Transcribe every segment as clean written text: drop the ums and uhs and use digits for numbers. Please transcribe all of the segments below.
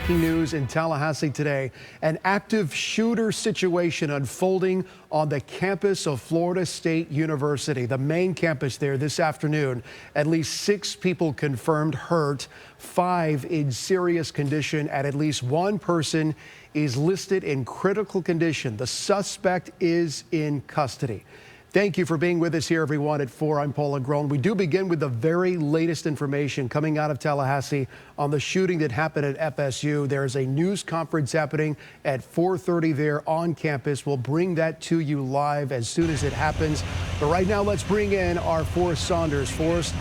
breaking news in Tallahassee today. An active shooter situation unfolding on the campus of Florida State University, the main campus there this afternoon. At least 6 people confirmed hurt, 5 in serious condition, and at least 1 person is listed in critical condition. The suspect is in custody. Thank you for being with us here, everyone, at 4. I'm Paul Agrone. We do begin with the very latest information coming out of Tallahassee on the shooting that happened at FSU. There is a news conference happening at 4:30 there on campus. We'll bring that to you live as soon as it happens. But right now, let's bring in our Forrest Saunders. Forrest,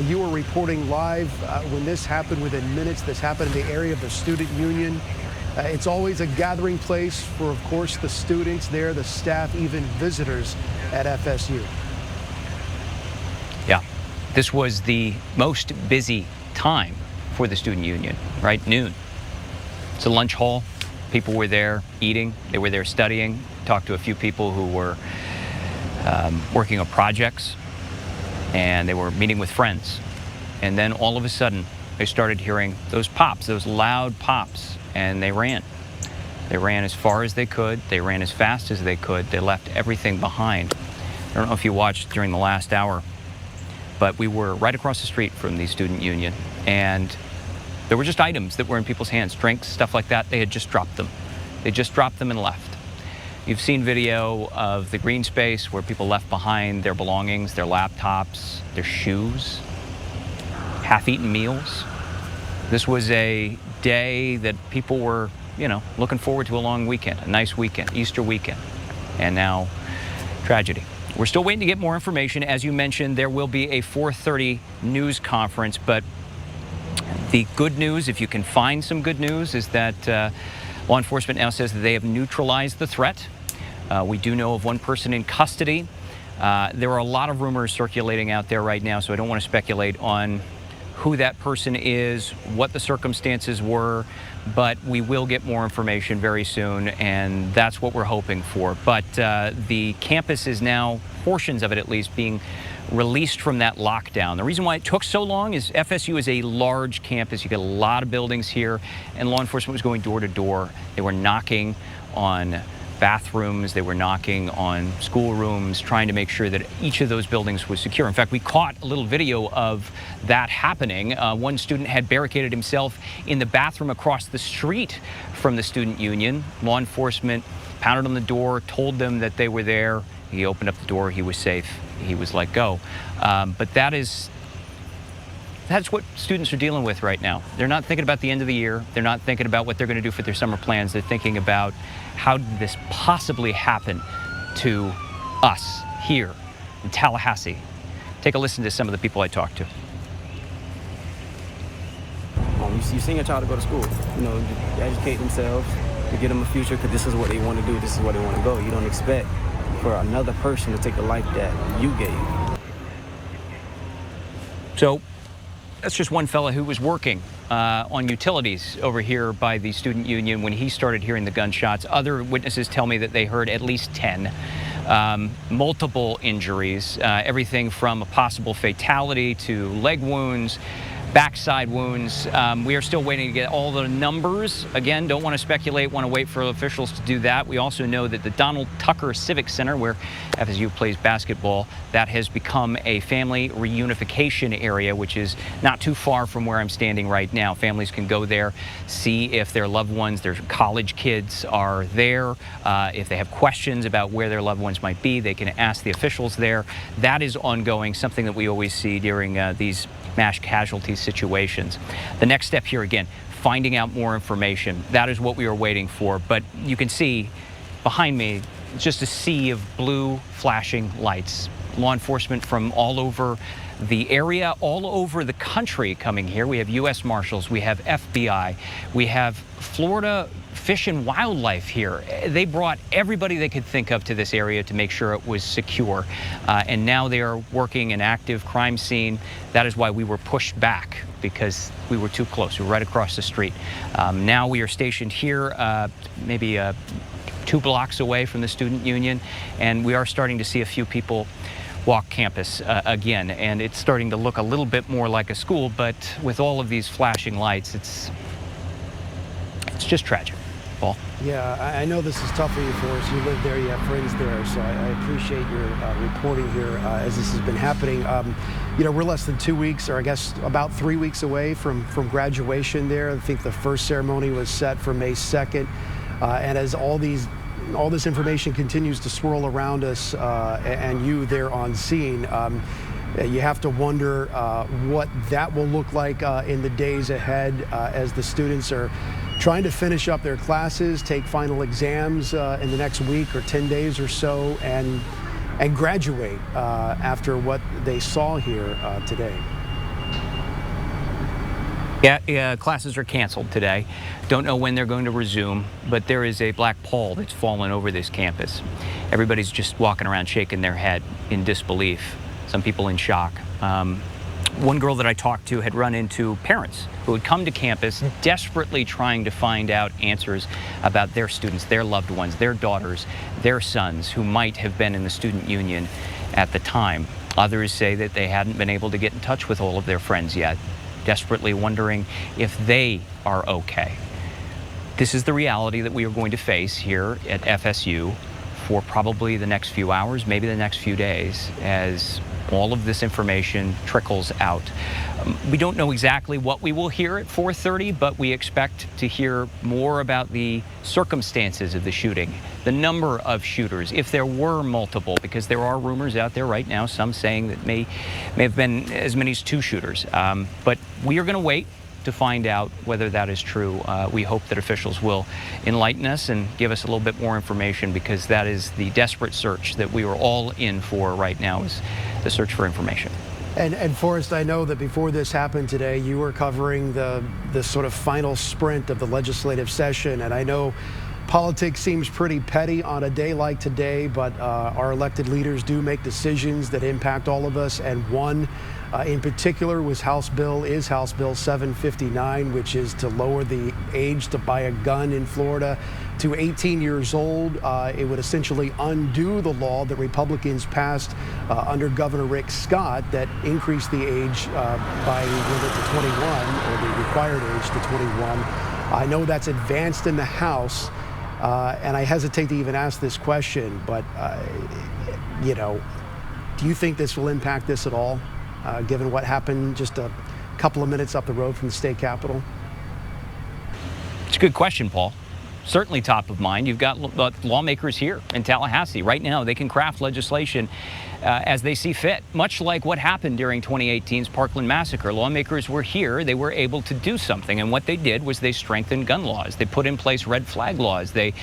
you were reporting live when this happened within minutes. This happened in the area of the Student Union. It's always a gathering place for, of course, the students there, the staff, even visitors at FSU. Yeah, this was the most busy time for the Student Union, right? Noon. It's a lunch hall. People were there eating. They were there studying. Talked to a few people who were working on projects, and they were meeting with friends. And then all of a sudden, they started hearing those pops, those loud pops. And they ran. They ran as far as they could. They ran as fast as they could. They left everything behind. I don't know if you watched during the last hour, but we were right across the street from the Student Union, and there were just items that were in people's hands, drinks, stuff like that. They had just dropped them. They just dropped them and left. You've seen video of the green space where people left behind their belongings, their laptops, their shoes, half-eaten meals. This was a day that people were, looking forward to a long weekend, a nice weekend, Easter weekend, and now tragedy. We're still waiting to get more information. As you mentioned, there will be a 4:30 news conference, but the good news, if you can find some good news, is that law enforcement now says that they have neutralized the threat. We do know of 1 person in custody. There are a lot of rumors circulating out there right now, so I don't want to speculate on who that person is, what the circumstances were, but we will get more information very soon, and that's what we're hoping for. But the campus is now, portions of it at least, being released from that lockdown. The reason why it took so long is FSU is a large campus. You get a lot of buildings here, and law enforcement was going door to door. They were knocking on bathrooms, they were knocking on schoolrooms, trying to make sure that each of those buildings was secure. In fact, we caught a little video of that happening. One student had barricaded himself in the bathroom across the street from the Student Union. Law enforcement pounded on the door, told them that they were there. He opened up the door, he was safe, he was let go. But that's what students are dealing with right now. They're not thinking about the end of the year. They're not thinking about what they're going to do for their summer plans. They're thinking about how did this possibly happen to us here in Tallahassee. Take a listen to some of the people I talked to. You send your child to go to school, to educate themselves, to get them a future, because this is what they want to do, this is where they want to go. You don't expect for another person to take a life that you gave. So that's just one fella who was working on utilities over here by the Student Union when he started hearing the gunshots. Other witnesses tell me that they heard at least 10. Multiple injuries, everything from a possible fatality to leg wounds, backside wounds. We are still waiting to get all the numbers. Again, don't want to speculate, want to wait for officials to do that. We also know that the Donald Tucker Civic Center, where FSU plays basketball, that has become a family reunification area, which is not too far from where I'm standing right now. Families can go there, see if their loved ones, their college kids are there. If they have questions about where their loved ones might be, they can ask the officials there. That is ongoing, something that we always see during these mass casualty situations. The next step here, again, finding out more information. That is what we are waiting for. But you can see behind me, it's just a sea of blue flashing lights. Law enforcement from all over the area, all over the country coming here. We have U.S. Marshals, we have FBI, we have Florida Fish and Wildlife here. They brought everybody they could think of to this area to make sure it was secure. And now they are working an active crime scene. That is why we were pushed back, because we were too close. We were right across the street. Now we are stationed here, maybe 2 blocks away from the Student Union, and we are starting to see a few people walk campus again, and it's starting to look a little bit more like a school, but with all of these flashing lights, It's just tragic, Paul. Yeah, I know this is tough for you, Forrest. You live there, you have friends there, so I appreciate your reporting here as this has been happening. You know, we're less than 2 weeks, or I guess about 3 weeks away from graduation there. I think the first ceremony was set for May 2nd, and as all this information continues to swirl around us, and you there on scene, you have to wonder what that will look like in the days ahead as the students are trying to finish up their classes, take final exams in the next week or 10 days or so, and graduate after what they saw here today. Yeah, classes are canceled today. Don't know when they're going to resume, but there is a black pall that's fallen over this campus. Everybody's just walking around shaking their head in disbelief. Some people in shock. One girl that I talked to had run into parents who had come to campus desperately trying to find out answers about their students, their loved ones, their daughters, their sons who might have been in the student union at the time. Others say that they hadn't been able to get in touch with all of their friends yet, desperately wondering if they are okay. This is the reality that we are going to face here at FSU for probably the next few hours, maybe the next few days, as all of this information trickles out. We don't know exactly what we will hear at 4:30, but we expect to hear more about the circumstances of the shooting, the number of shooters, if there were multiple, because there are rumors out there right now, some saying that may have been as many as 2 shooters. But we are going to wait to find out whether that is true. We hope that officials will enlighten us and give us a little bit more information, because that is the desperate search that we are all in for right now, is the search for information. And Forrest, I know that before this happened today, you were covering the sort of final sprint of the legislative session, and I know politics seems pretty petty on a day like today, but our elected leaders do make decisions that impact all of us, and one in particular is House Bill 759, which is to lower the age to buy a gun in Florida to 18 years old. It would essentially undo the law that Republicans passed under Governor Rick Scott that increased the age by to 21, or the required age to 21. I know that's advanced in the House, and I hesitate to even ask this question, but you know, do you think this will impact this at all, given what happened just a couple of minutes up the road from the state capitol? It's a good question, Paul. Certainly top of mind. You've got lawmakers here in Tallahassee. Right now, they can craft legislation as they see fit, much like what happened during 2018's Parkland massacre. Lawmakers were here. They were able to do something, and what they did was they strengthened gun laws. They put in place red flag laws. They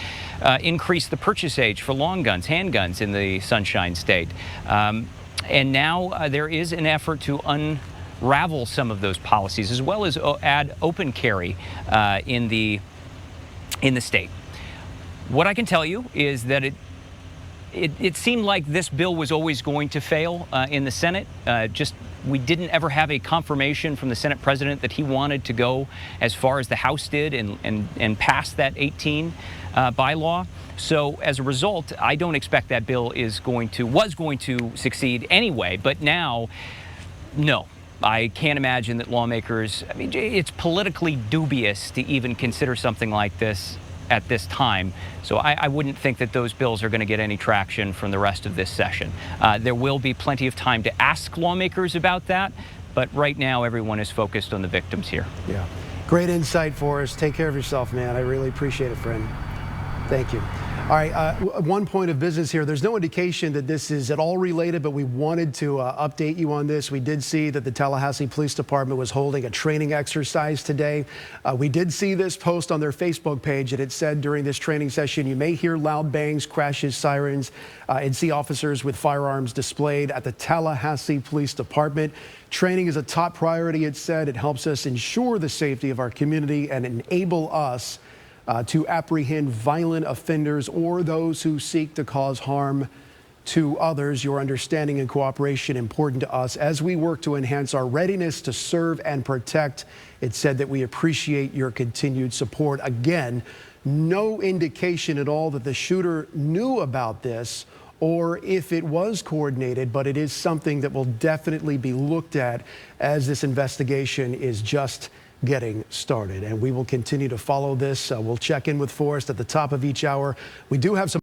increased the purchase age for long guns, handguns in the Sunshine State. And now there is an effort to unravel some of those policies, as well as add open carry in the state. What I can tell you is that it seemed like this bill was always going to fail in the Senate. We didn't ever have a confirmation from the Senate president that he wanted to go as far as the House did and pass that 18 bylaw. So as a result, I don't expect that bill was going to succeed anyway. But now, no. I can't imagine that lawmakers, I mean, it's politically dubious to even consider something like this at this time. So I wouldn't think that those bills are going to get any traction from the rest of this session. There will be plenty of time to ask lawmakers about that, but right now everyone is focused on the victims here. Yeah. Great insight for us. Take care of yourself, man. I really appreciate it, friend. Thank you. All right, one point of business here. There's no indication that this is at all related, but we wanted to update you on this. We did see that the Tallahassee Police Department was holding a training exercise today. We did see this post on their Facebook page, and it said during this training session, you may hear loud bangs, crashes, sirens, and see officers with firearms displayed at the Tallahassee Police Department. Training is a top priority, it said. It helps us ensure the safety of our community and enable us to apprehend violent offenders or those who seek to cause harm to others. Your understanding and cooperation important to us as we work to enhance our readiness to serve and protect. It said that we appreciate your continued support. Again, no indication at all that the shooter knew about this or if it was coordinated, but it is something that will definitely be looked at as this investigation is just getting started. And we will continue to follow this. We'll check in with Forrest at the top of each hour. We do have some